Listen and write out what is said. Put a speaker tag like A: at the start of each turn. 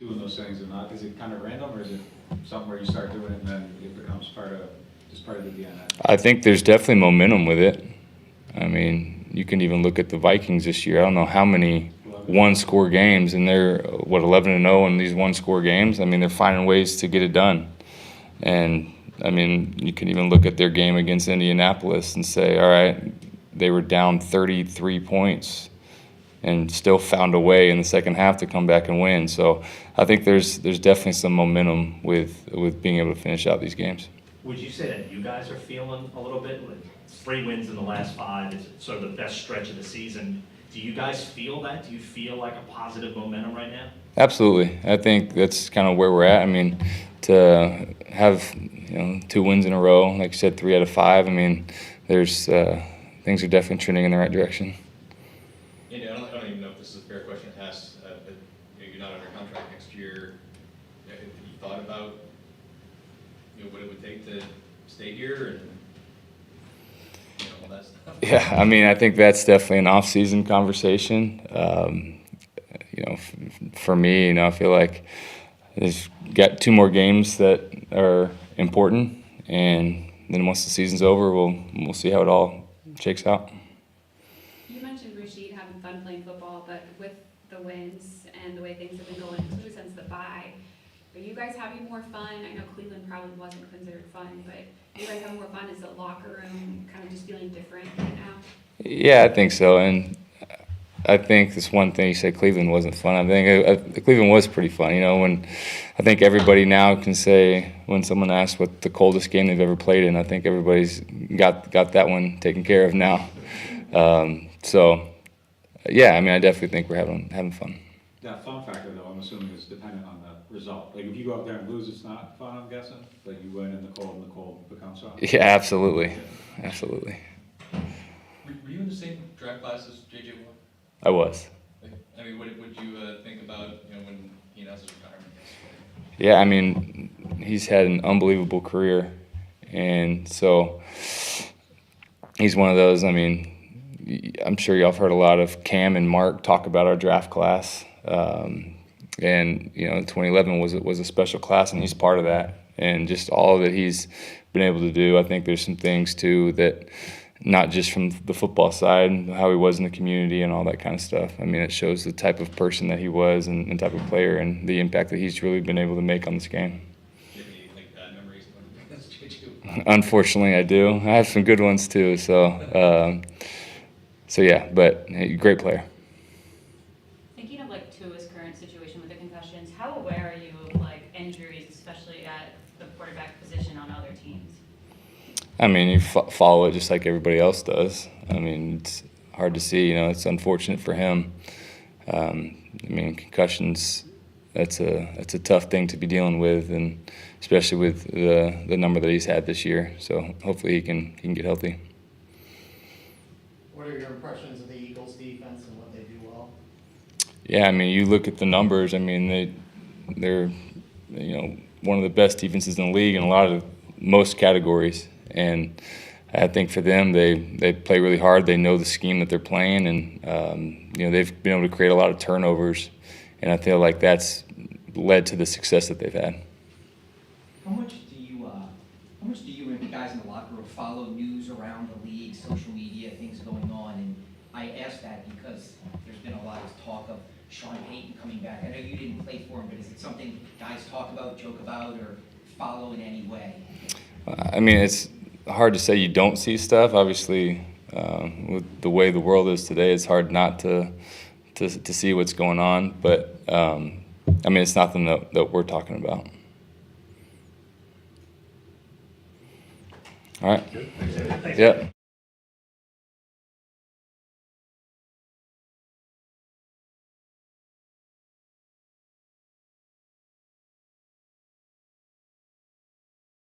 A: doing those things or not? Is it kind of random, or is it something where you start doing it and then it becomes part of the DNA?
B: I think there's definitely momentum with it. I mean, you can even look at the Vikings this year. I don't know how many one-score games, and they're, 11-0 in these one-score games. I mean, they're finding ways to get it done. And, I mean, you can even look at their game against Indianapolis and say, all right, they were down 33 points and still found a way in the second half to come back and win. So I think there's definitely some momentum with being able to finish out these games.
C: Would you say that you guys are feeling a little bit, like 3 wins in the last 5, it's sort of the best stretch of the season? Do you guys feel that? Do you feel like a positive momentum right now?
B: Absolutely. I think that's kind of where we're at. I mean, to have 2 wins in a row, like you said, 3 out of 5. I mean, there's things are definitely trending in the right direction.
D: Andy, I don't even know if this is a fair question to ask. But you're not under contract next year. Have you thought about what it would take to stay here and all that stuff?
B: Yeah, I mean, I think that's definitely an off-season conversation. For me, I feel like there's got 2 more games that are important, and then once the season's over, we'll see how it all shakes out.
E: You mentioned Rashid having fun playing football, but with the wins and the way things have been going, especially since the bye, are you guys having more fun? I know Cleveland probably wasn't considered fun, but are you guys having more fun? Is the locker room kind of just feeling different right now?
B: Yeah, I think so, and I think this one thing you said, Cleveland wasn't fun. I think Cleveland was pretty fun. When I think everybody now can say, when someone asks what the coldest game they've ever played in, I think everybody's got that one taken care of now. So, yeah, I mean, I definitely think we're having fun.
A: That fun factor, though, I'm assuming is dependent on the result. Like, if you go out there and lose, it's not fun, I'm guessing? Like, you win in the cold, and the cold becomes fun?
B: Yeah, absolutely. Absolutely.
D: Were you in the same draft class as J.J. Watt?
B: I was.
D: I mean, what would you think about when he announced his retirement?
B: Yeah, I mean, he's had an unbelievable career, and so he's one of those. I mean, I'm sure y'all have heard a lot of Cam and Mark talk about our draft class, and 2011 was a special class, and he's part of that. And just all that he's been able to do, I think there's some things too that, not just from the football side, how he was in the community and all that kind of stuff. I mean, it shows the type of person that he was and type of player and the impact that he's really been able to make on this game.
D: Do you have any bad memories against J.J.?
B: Unfortunately, I do. I have some good ones too. So yeah, but hey, great player.
F: Thinking of Tua's current situation with the concussions, how aware are you of injuries, especially at the quarterback position on other teams?
B: I mean, you follow it just like everybody else does. I mean, it's hard to see. It's unfortunate for him. I mean, concussions. That's a tough thing to be dealing with, and especially with the number that he's had this year. So hopefully he can get healthy.
G: What are your impressions of the Eagles defense and what they do well?
B: Yeah, I mean, you look at the numbers. I mean, they're one of the best defenses in the league in most categories. And I think for them, they play really hard. They know the scheme that they're playing, and they've been able to create a lot of turnovers. And I feel like that's led to the success that they've had.
H: How much do you and the guys in the locker room follow news around the league, social media, things going on? And I ask that because there's been a lot of talk of Sean Payton coming back. I know you didn't play for him, but is it something guys talk about, joke about, or follow in any way?
B: I mean, it's hard to say you don't see stuff. Obviously, with the way the world is today, it's hard not to see what's going on. But I mean, it's nothing that we're talking about. All right.
C: Thanks.
B: Yeah.